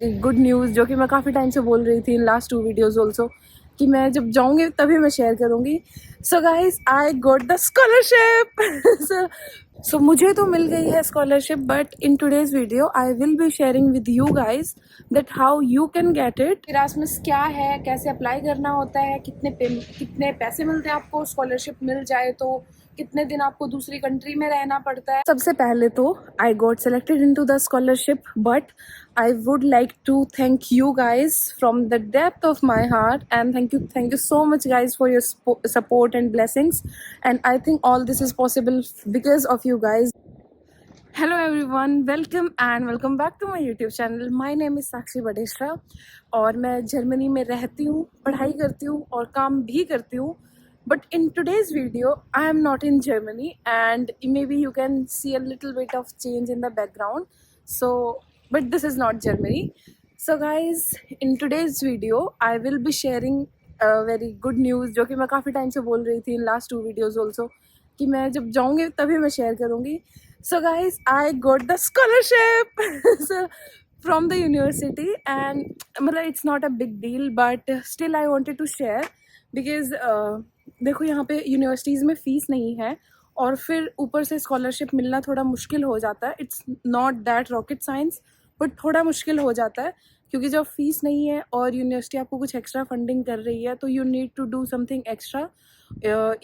Good news जो कि मैं काफ़ी टाइम से बोल रही थी इन लास्ट 2 वीडियोज़ ऑल्सो कि मैं जब जाऊँगी तभी मैं शेयर करूँगी। So guys I got the scholarship सो मुझे तो मिल गई है scholarship, but in today's video I will be sharing with you guys that how you can get it. Erasmus क्या है, कैसे अप्लाई करना होता है, कितने पैसे मिलते हैं आपको स्कॉलरशिप मिल जाए तो, कितने दिन आपको दूसरी कंट्री में रहना पड़ता है। सबसे पहले तो I got selected into the scholarship, but I would like to thank you guys from the depth of my heart, and thank you so much guys for your support and blessings, and I think all this is possible because of you guys. Hello everyone, welcome back to my YouTube channel. My name is Sakshi Badeshra और मैं Germany में रहती हूँ, पढ़ाई करती हूँ और काम भी करती हूँ. But in today's video, I am not in Germany, and maybe you can see a little bit of change in the background. So, but this is not Germany. So guys, in today's video, I will be sharing a very good news जो कि मैं काफ़ी time से बोल रही थी in last 2 videos also कि मैं जब जाऊँगी तभी मैं शेयर करूँगी. So guys, I got the scholarship so from the university, and it's not a big deal, but still I wanted to share because देखो यहाँ पे यूनिवर्सिटीज़ में फ़ीस नहीं है और फिर ऊपर से स्कॉलरशिप मिलना थोड़ा मुश्किल हो जाता है. It's not that rocket science, but थोड़ा मुश्किल हो जाता है क्योंकि जब फीस नहीं है और यूनिवर्सिटी आपको कुछ एक्स्ट्रा फंडिंग कर रही है तो you need to do something extra,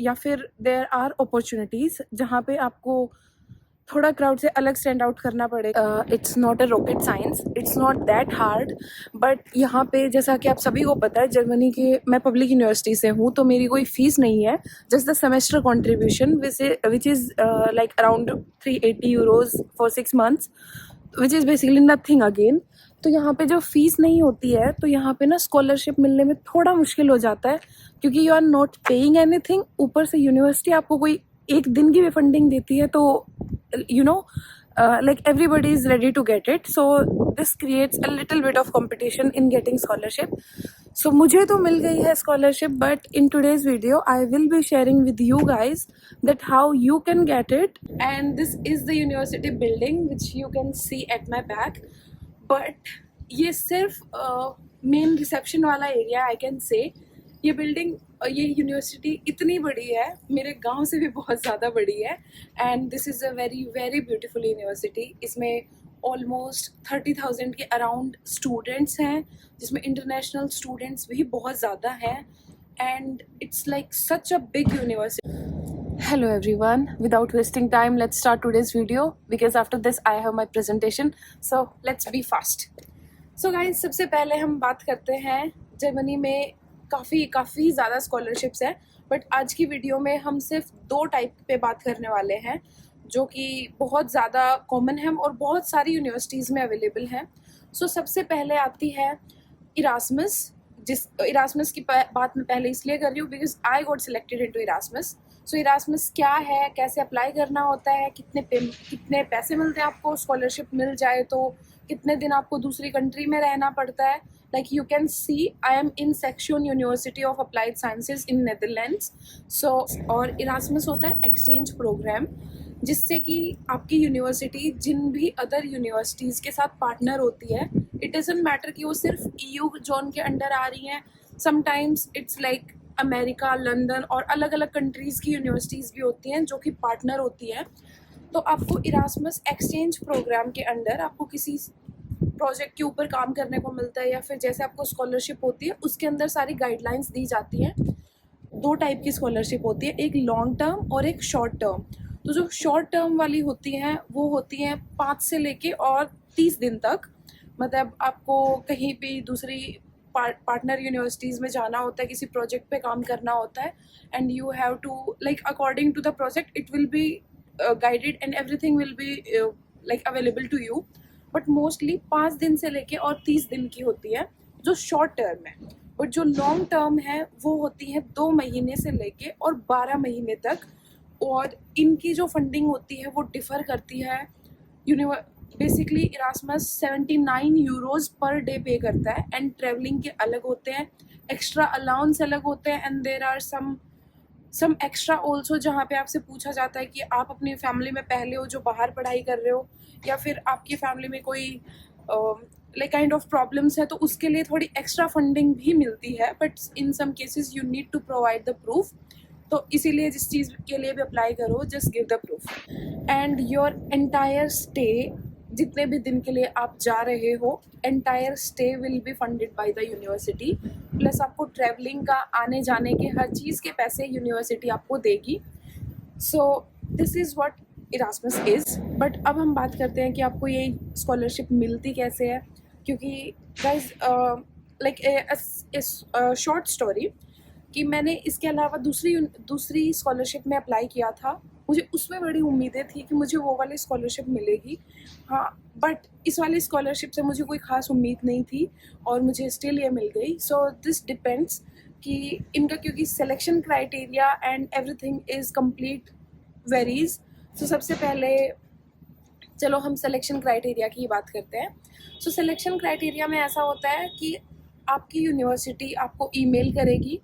या फिर देयर आर अपॉर्चुनिटीज़ जहाँ पे आपको थोड़ा क्राउड से अलग स्टैंड आउट करना पड़ेगा. It's not a rocket science, it's not that hard, but यहाँ पे जैसा कि आप सभी को पता है जर्मनी के मैं पब्लिक यूनिवर्सिटी से हूँ तो मेरी कोई फीस नहीं है. Just the semester contribution which is like around 380 euros for 6 months, which is basically nothing again. तो यहाँ पे जो फीस नहीं होती है तो यहाँ पे ना स्कॉलरशिप मिलने में थोड़ा मुश्किल हो जाता है क्योंकि you are not paying anything. ऊपर से यूनिवर्सिटी आपको कोई एक दिन की भी फंडिंग देती है तो like everybody is ready to get it, so this creates a little bit of competition in getting scholarship. So मुझे तो मिल गई है scholarship, but in today's video I will be sharing with you guys that how you can get it. And this is the university building which you can see at my back, but ये सिर्फ main reception वाला area I can से. ये building, ये university इतनी बड़ी है, मेरे गांव से भी बहुत ज़्यादा बड़ी है, and this is a very very beautiful university. इसमें ऑलमोस्ट 30,000 के अराउंड स्टूडेंट्स हैं जिसमें इंटरनेशनल स्टूडेंट्स भी बहुत ज़्यादा हैं, and it's like such a big university. Hello everyone, without wasting time let's start today's video because after this I have my presentation, so let's be fast. So guys, सबसे पहले हम बात करते हैं जर्मनी में काफ़ी ज़्यादा स्कॉलरशिप्स हैं, बट आज की वीडियो में हम सिर्फ 2 टाइप पे बात करने वाले हैं जो कि बहुत ज़्यादा कॉमन है और बहुत सारी यूनिवर्सिटीज़ में अवेलेबल हैं. सो सबसे पहले आती है इरास्मस. इरास्मस की बात मैं पहले इसलिए कर रही हूँ because I got selected into Erasmus. So Erasmus क्या है, कैसे अप्लाई करना होता है, कितने पैसे मिलते हैं आपको स्कॉलरशिप मिल जाए तो, कितने दिन आपको दूसरी कंट्री में रहना पड़ता है. Like you can see, I am in Saxion University of Applied Sciences in Netherlands. So और इरास्मस होता है एक्सचेंज प्रोग्राम जिससे कि आपकी यूनिवर्सिटी जिन भी अदर यूनिवर्सिटीज़ के साथ पार्टनर होती है, इट डजंट मैटर कि वो सिर्फ EU जोन के अंडर आ रही हैं. Sometimes it's like America, London और अलग अलग कंट्रीज़ की यूनिवर्सिटीज़ भी होती हैं जो कि पार्टनर होती हैं. तो आपको इरास्मस एक्सचेंज प्रोग्राम के अंडर आपको किसी प्रोजेक्ट के ऊपर काम करने को मिलता है, या फिर जैसे आपको स्कॉलरशिप होती है उसके अंदर सारी गाइडलाइंस दी जाती हैं. 2 टाइप की स्कॉलरशिप होती है, एक लॉन्ग टर्म और एक शॉर्ट टर्म. तो जो शॉर्ट टर्म वाली होती हैं वो होती हैं 5 से लेके और 30 दिन तक. मतलब आपको कहीं भी दूसरी पार्टनर यूनिवर्सिटीज़ में जाना होता है, किसी प्रोजेक्ट पे काम करना होता है, and you have to like according to the project it will be guided and everything will be like available to you. But mostly 5 दिन से लेके और 30 दिन की होती है जो शॉर्ट टर्म है. और जो लॉन्ग टर्म है वो होती है 2 महीने से लेके और 12 महीने तक, और इनकी जो फंडिंग होती है वो डिफ़र करती है. Basically Erasmus 79 euros per day पे करता है, एंड ट्रैवलिंग के अलग होते हैं, एक्स्ट्रा अलाउंस अलग होते हैं, and there are some extra also जहाँ पे आपसे पूछा जाता है कि आप अपनी फैमिली में पहले हो जो बाहर पढ़ाई कर रहे हो, या फिर आपकी फैमिली में कोई लाइक काइंड ऑफ प्रॉब्लम्स है तो उसके लिए थोड़ी एक्स्ट्रा फंडिंग भी मिलती है, but in some cases you need to provide the proof. तो इसीलिए जिस चीज़ के लिए भी अप्लाई करो, just give the proof and your entire stay, जितने भी दिन के लिए आप जा रहे हो, entire stay will be funded by the university. Plus आपको ट्रैवलिंग का, आने जाने के, हर चीज़ के पैसे यूनिवर्सिटी आपको देगी। So this is what Erasmus is. But अब हम बात करते हैं कि आपको ये स्कॉलरशिप मिलती कैसे है, क्योंकि गाइज लाइक शॉर्ट स्टोरी कि मैंने इसके अलावा दूसरी स्कॉलरशिप में अप्लाई किया था। मुझे उसमें बड़ी उम्मीदें थी कि मुझे वो वाली स्कॉलरशिप मिलेगी, हाँ, बट इस वाली स्कॉलरशिप से मुझे कोई ख़ास उम्मीद नहीं थी और मुझे स्टिल ये मिल गई। सो दिस डिपेंड्स कि इनका, क्योंकि selection criteria and everything is complete varies. So सबसे पहले चलो हम सिलेक्शन क्राइटेरिया की बात करते हैं। सो सिलेक्शन क्राइटेरिया में ऐसा होता है कि आपकी यूनिवर्सिटी आपको ईमेल करेगी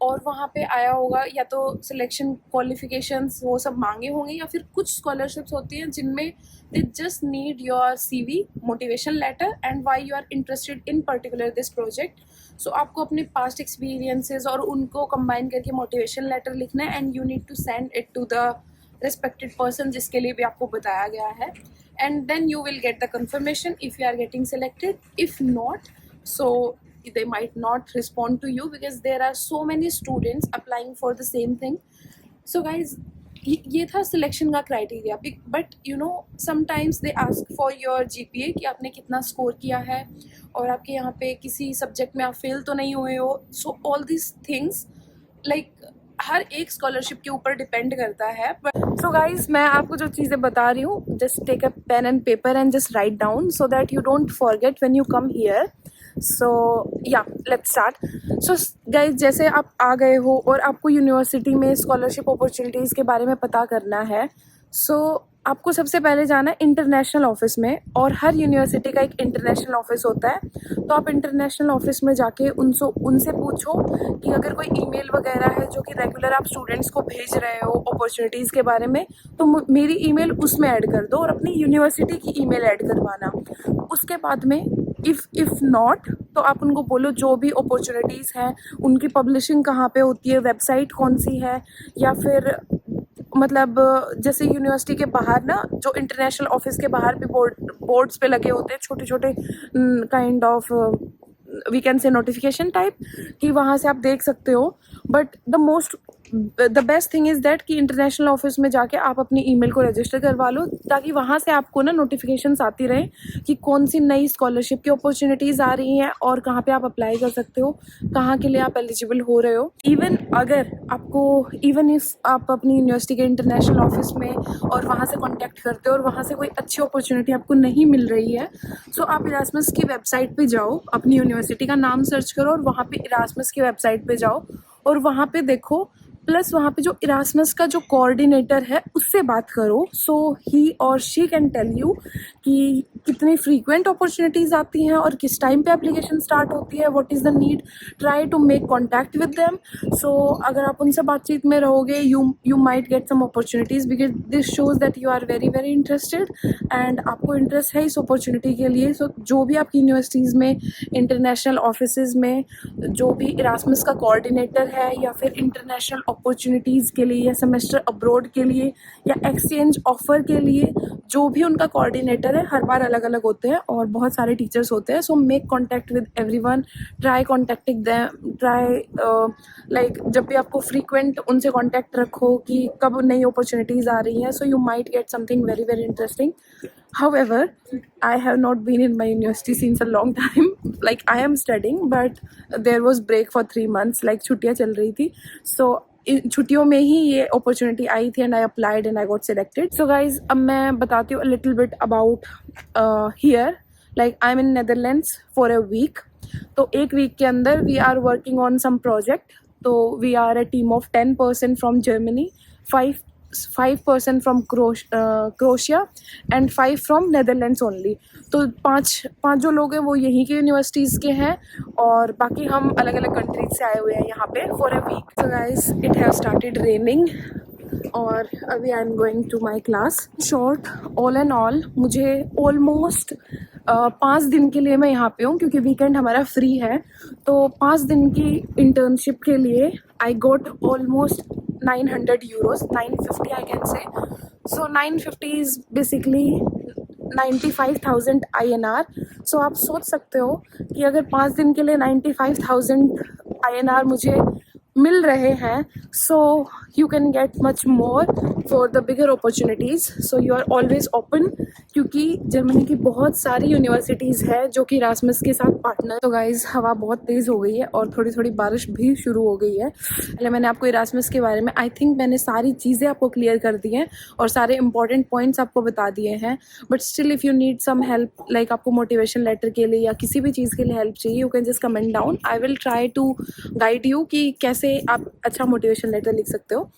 और वहाँ पे आया होगा या तो सिलेक्शन क्वालिफिकेशंस वो सब मांगे होंगे, या फिर कुछ स्कॉलरशिप्स होती हैं जिनमें they just need your CV, motivation letter and why you are interested in particular this project. So आपको अपने पास्ट एक्सपीरियंसेस और उनको कंबाइन करके मोटिवेशन लेटर लिखना है and you need to send it to the respected person जिसके लिए भी आपको बताया गया है, and then you will get the confirmation if you are getting selected. If not, so they might not respond to you because there are so many students applying for the same thing. So guys, ये था selection का criteria. But you know sometimes they ask for your GPA कि आपने कितना score किया है और आपके यहाँ पे किसी सब्जेक्ट में आप फेल तो नहीं हुए हो। So all this things like हर एक स्कॉलरशिप के ऊपर डिपेंड करता है। सो गाइज, मैं आपको जो चीज़ें बता रही हूँ, just take a pen and paper and just write down so that you don't forget when you come here. So या लेट्स स्टार्ट। सो गाइज, जैसे आप आ गए हो और आपको यूनिवर्सिटी में स्कॉलरशिप अपॉर्चुनिटीज़ के बारे में पता करना है, सो आपको सबसे पहले जाना है इंटरनेशनल ऑफिस में, और हर यूनिवर्सिटी का एक इंटरनेशनल ऑफिस होता है। तो आप इंटरनेशनल ऑफिस में जाके उनसे पूछो कि अगर कोई ईमेल वगैरह है जो कि रेगुलर आप स्टूडेंट्स को भेज रहे हो अपॉर्चुनिटीज़ के बारे में, तो मेरी ईमेल उसमें ऐड कर दो और अपनी यूनिवर्सिटी की ईमेल ऐड करवाना। उसके बाद में इफ़ नॉट, तो आप उनको बोलो जो भी अपॉर्चुनिटीज़ हैं उनकी पब्लिशिंग कहाँ पे होती है, वेबसाइट कौन सी है, या फिर मतलब जैसे यूनिवर्सिटी के बाहर ना, जो इंटरनेशनल ऑफिस के बाहर भी बोर्ड्स पे लगे होते हैं छोटे छोटे kind of we can say notification type, कि वहाँ से आप देख सकते हो। But the best thing is that कि इंटरनेशनल ऑफिस में जाके आप अपनी ईमेल को रजिस्टर करवा लो, ताकि वहाँ से आपको ना नोटिफिकेशंस आती रहे कि कौन सी नई स्कॉलरशिप की अपॉर्चुनिटीज़ आ रही हैं और कहाँ पे आप अप्लाई कर सकते हो, कहाँ के लिए आप एलिजिबल हो रहे हो। इवन इफ आप अपनी यूनिवर्सिटी के इंटरनेशनल ऑफिस में और वहाँ से कॉन्टैक्ट करते हो और वहाँ से कोई अच्छी अपॉर्चुनिटी आपको नहीं मिल रही है, सो आप इरास्मस की वेबसाइट पे जाओ, अपनी यूनिवर्सिटी का नाम सर्च करो और वहाँ पे इरास्मस की वेबसाइट पे जाओ और वहाँ पे देखो। प्लस वहाँ पे जो इरास्मस का जो कोऑर्डिनेटर है उससे बात करो, सो ही और शी कैन टेल यू कि कितनी फ्रीक्वेंट अपॉर्चुनिटीज़ आती हैं और किस टाइम पे एप्लीकेशन स्टार्ट होती है, what is the need. Try to make contact with them. So अगर आप उनसे बातचीत में रहोगे, you might get some opportunities because this shows that you are very very interested and आपको इंटरेस्ट है इस अपॉर्चुनिटी के लिए। सो जो भी आपकी यूनिवर्सिटीज़ में, इंटरनेशनल ऑफिसेज़ में जो भी इरास्मस का कोऑर्डिनेटर है, या फिर इंटरनेशनल अपॉर्चुनिटीज़ के लिए, या सेमेस्टर अब्रॉड के लिए, या एक्सचेंज ऑफ़र के लिए, जो भी उनका कोऑर्डिनेटर है, हर बार अलग अलग होते हैं और बहुत सारे टीचर्स होते हैं। So make contact with everyone, try contacting them, try like जब भी आपको फ्रीक्वेंट उनसे कॉन्टैक्ट रखो कि कब नई अपॉर्चुनिटीज़ आ रही हैं, so you might get something very very interesting. However, I have not been in my university since a long time. Like I am studying, but there was break for 3 months. Like छुट्टियाँ चल रही थी, so इन छुट्टियों में ही ये opportunity आई थी and I applied and I got selected. So guys, अब मैं बताती हूँ little bit about here. Like I am in Netherlands for a week. तो एक वीक के अंदर we are working on some project. तो we are a team of 10 person from Germany, 5 person from Croatia and 5 from Netherlands only. तो पाँच जो लोग हैं वो यहीं के यूनिवर्सिटीज़ के हैं और बाकी हम अलग अलग कंट्रीज से आए हुए हैं यहाँ पे for a week. So guys, it have started raining और अभी I am going to my class. Short all and all मुझे ऑलमोस्ट 5 दिन के लिए मैं यहाँ पे हूँ क्योंकि वीकेंड हमारा फ्री है। तो 5 दिन की इंटर्नशिप के लिए I got almost 900 euros, 950 I can say. So 950 is basically 95,000 INR। So आप सोच सकते हो कि अगर 5 दिन के लिए 95,000 INR मुझे मिल रहे हैं, so you can get much more for the bigger opportunities. So you are always open, क्योंकि जर्मनी की बहुत सारी यूनिवर्सिटीज़ है जो कि इरास्मस के साथ पार्टनर। तो गाइज़ हवा बहुत तेज़ हो गई है और थोड़ी थोड़ी बारिश भी शुरू हो गई है। पहले मैंने आपको इरास्मस के बारे में आई थिंक मैंने सारी चीज़ें आपको क्लियर कर दी हैं और सारे इंपॉर्टेंट पॉइंट्स आपको बता दिए हैं। But still if you need some help, like आपको मोटिवेशन लेटर के लिए या किसी भी चीज़ के लिए हेल्प चाहिए, you can just comment down. I will try to guide you कि कैसे आप अच्छा मोटिवेशन लेटर लिख सकते हो।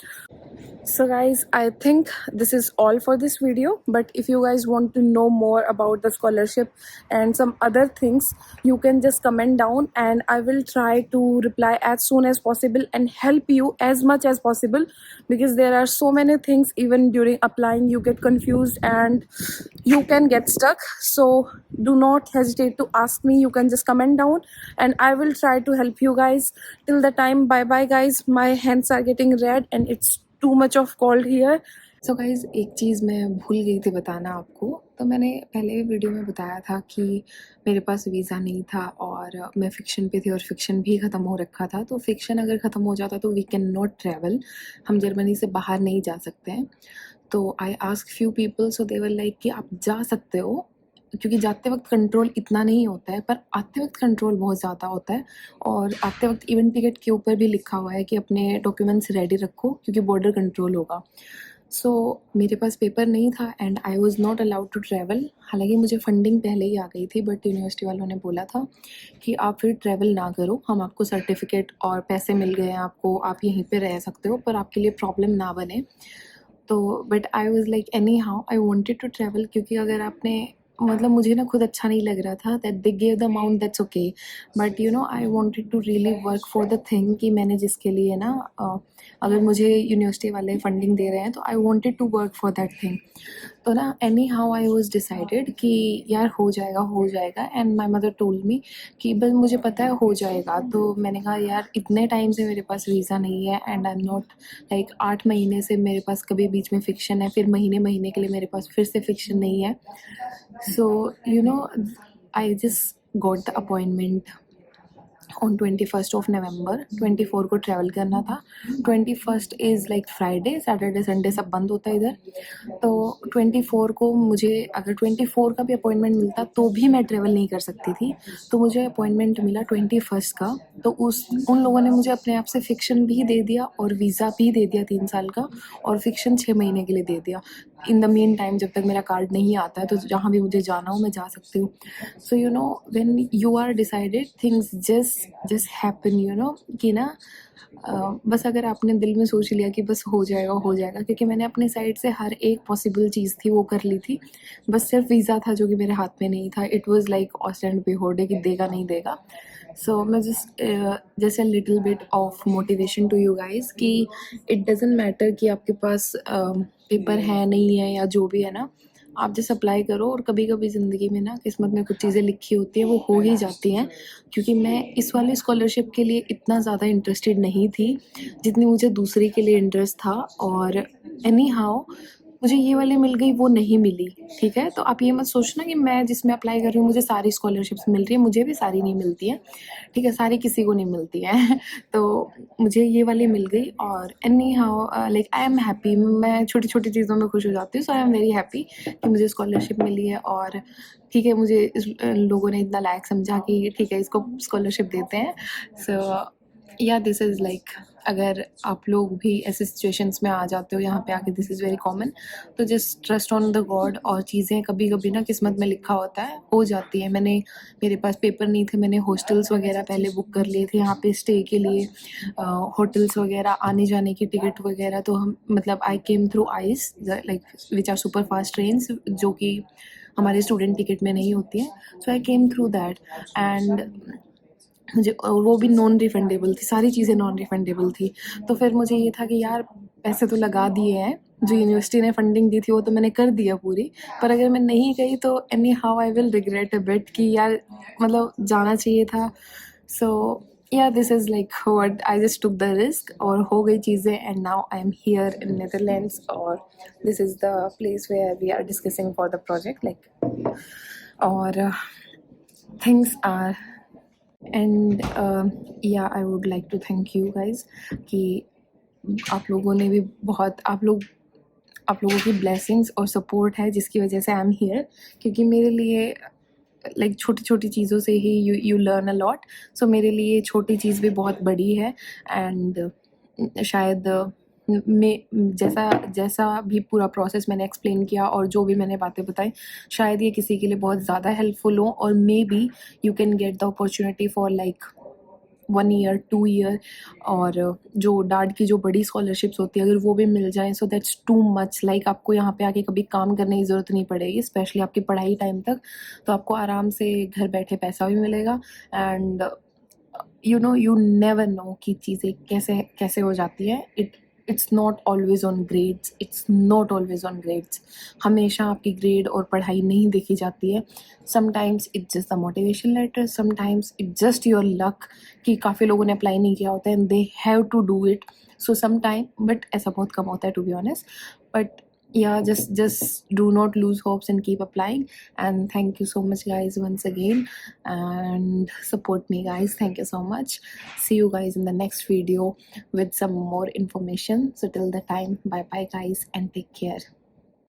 So guys, I think this is all for this video, but if you guys want to know more about the scholarship and some other things, you can just comment down and I will try to reply as soon as possible and help you as much as possible, because there are so many things even during applying you get confused and you can get stuck. So do not hesitate to ask me, you can just comment down and I will try to help you guys. Till the time, bye bye guys, my hands are getting red and it's too much of cold here. So guys एक चीज़ मैं भूल गई थी बताना आपको। तो मैंने पहले वीडियो में बताया था कि मेरे पास वीज़ा नहीं था और मैं फ़िक्शन पे थी और फ़िक्शन भी ख़त्म हो रखा था। तो फ़िक्शन अगर ख़त्म हो जाता तो वी कैन नॉट ट्रैवल, हम जर्मनी से बाहर नहीं जा सकते हैं। तो I ask few people, so they were like कि आप जा सकते हो, क्योंकि जाते वक्त कंट्रोल इतना नहीं होता है पर आते वक्त कंट्रोल बहुत ज़्यादा होता है। और आते वक्त इवेंट टिकट के ऊपर भी लिखा हुआ है कि अपने डॉक्यूमेंट्स रेडी रखो क्योंकि बॉर्डर कंट्रोल होगा। सो मेरे पास पेपर नहीं था and I was not allowed to travel. हालांकि मुझे फंडिंग पहले ही आ गई थी, बट यूनिवर्सिटी वालों ने बोला था कि आप फिर ट्रैवल ना करो, हम आपको सर्टिफिकेट और पैसे मिल गए हैं आपको, आप यहीं पे रह सकते हो, पर आपके लिए प्रॉब्लम ना बने। तो but I was like anyhow I wanted to travel, क्योंकि अगर आपने मतलब मुझे ना खुद अच्छा नहीं लग रहा था that they give the amount, that's okay, but you know I wanted to really work for the thing कि मैंने जिसके लिए ना अगर मुझे यूनिवर्सिटी वाले फंडिंग दे रहे हैं तो I wanted to work for that thing. तो ना anyhow I was decided कि यार हो जाएगा and my mother told me कि बस मुझे पता है हो जाएगा। तो मैंने कहा यार इतने टाइम से मेरे पास वीज़ा नहीं है and I am not like 8 महीने से मेरे पास कभी बीच में फ़िक्शन है, फिर महीने महीने के लिए मेरे पास फिर से फ़िक्शन नहीं है। So, you know, I just got the appointment on 21st of November। 24 को ट्रैवल करना था। 21st is like Friday, Saturday Sunday सब बंद होता है इधर। तो 24 को मुझे अगर 24 का भी अपॉइंटमेंट मिलता तो भी मैं ट्रैवल नहीं कर सकती थी। तो मुझे अपॉइंटमेंट मिला 21st का। तो उन लोगों ने मुझे अपने आप से फ़िक्शन भी दे दिया और वीज़ा भी दे दिया 3 साल का, और फ़िक्शन 6 महीने के लिए दे दिया। इन द मीन टाइम जब तक मेरा कार्ड नहीं आता है तो जहाँ भी मुझे जाना हो मैं जा सकती हूँ। So you know when you are decided things just happen, you know कि ना बस अगर आपने दिल में सोच लिया कि बस हो जाएगा, क्योंकि मैंने अपने साइड से हर एक पॉसिबल चीज़ थी वो कर ली थी। बस सिर्फ वीज़ा था जो कि मेरे हाथ में नहीं था। इट वाज लाइक ऑस्टेंड पे होल्डे कि देगा नहीं देगा। सो मैं just a little bit of motivation to you guys कि इट डजेंट मैटर कि आपके पास पेपर है नहीं है या जो भी है ना, आप जस्ट अप्लाई करो। और कभी कभी ज़िंदगी में ना किस्मत में कुछ चीज़ें लिखी होती हैं वो हो ही जाती हैं। क्योंकि मैं इस वाली स्कॉलरशिप के लिए इतना ज़्यादा इंटरेस्टेड नहीं थी जितनी मुझे दूसरी के लिए इंटरेस्ट था। और एनी हाउ मुझे ये वाली मिल गई, वो नहीं मिली, ठीक है। तो आप ये मत सोचना कि मैं जिसमें अप्लाई कर रही हूँ मुझे सारी स्कॉलरशिप्स मिल रही है, मुझे भी सारी नहीं मिलती है, ठीक है, सारी किसी को नहीं मिलती है। तो मुझे ये वाली मिल गई और any how like I am happy. मैं छोटी छोटी चीज़ों में खुश हो जाती हूँ। सो आई एम वेरी हैप्पी कि मुझे स्कॉलरशिप मिली है। और ठीक है, मुझे लोगों ने इतना लायक समझा कि ठीक है इसको स्कॉलरशिप देते हैं। सो या दिस इज़ लाइक अगर आप लोग भी ऐसे सिचुएशंस में आ जाते हो यहाँ पे आके, दिस इज़ वेरी कॉमन। तो just trust on the God, और चीज़ें कभी कभी ना किस्मत में लिखा होता है हो जाती है। मेरे पास पेपर नहीं थे, मैंने हॉस्टल्स वगैरह पहले बुक कर लिए थे यहाँ पे स्टे के लिए, होटल्स वगैरह, आने जाने की टिकट वगैरह। तो हम मतलब I came through ICE like which are super fast trains जो कि हमारे स्टूडेंट टिकट में नहीं होती हैं। So I came through that and मुझे वो भी नॉन रिफंडेबल थी, सारी चीज़ें नॉन रिफंडेबल थी। तो फिर मुझे ये था कि यार पैसे तो लगा दिए हैं जो यूनिवर्सिटी ने फंडिंग दी थी वो तो मैंने कर दिया पूरी, पर अगर मैं नहीं गई तो any how I will regret a bit कि यार मतलब जाना चाहिए था. सो yeah, this is like what I just took the risk और हो गई चीज़ें, and now I am here in Netherlands, और this is the place where we are discussing for the project like, और things are, and yeah, I would like to thank you guys कि आप लोगों ने भी बहुत, आप लोगों की ब्लेसिंग्स और सपोर्ट है जिसकी वजह से आई एम हियर, क्योंकि मेरे लिए लाइक छोटी छोटी चीज़ों से ही यू लर्न अ लॉट. सो मेरे लिए छोटी चीज़ भी बहुत बड़ी है, एंड शायद जैसा जैसा भी पूरा प्रोसेस मैंने एक्सप्लेन किया और जो भी मैंने बातें बताई, शायद ये किसी के लिए बहुत ज़्यादा हेल्पफुल हो, और may be you can get the opportunity for like 1 year 2 year, और जो डार्ड की जो बड़ी स्कॉलरशिप्स होती है अगर वो भी मिल जाए, so that's too much. Like आपको यहाँ पे आके कभी काम करने की ज़रूरत नहीं पड़ेगी, स्पेशली आपकी पढ़ाई टाइम तक. तो आपको आराम से घर बैठे पैसा भी मिलेगा, एंड यू नेवर नो कि चीज़ें कैसे कैसे हो जाती है. It's not always on grades, it's not always on grades. हमेशा आपकी ग्रेड और पढ़ाई नहीं देखी जाती है. Sometimes it's just the motivation letter, sometimes it's just your luck कि काफ़ी लोगों ने अप्लाई नहीं किया होता है and they have to do it. So some time, but ऐसा बहुत कम होता है to be honest. But yeah, just do not lose hopes and keep applying. And thank you so much guys once again, and support me guys. Thank you so much. See you guys in the next video with some more information. So till the time, bye bye guys, and take care.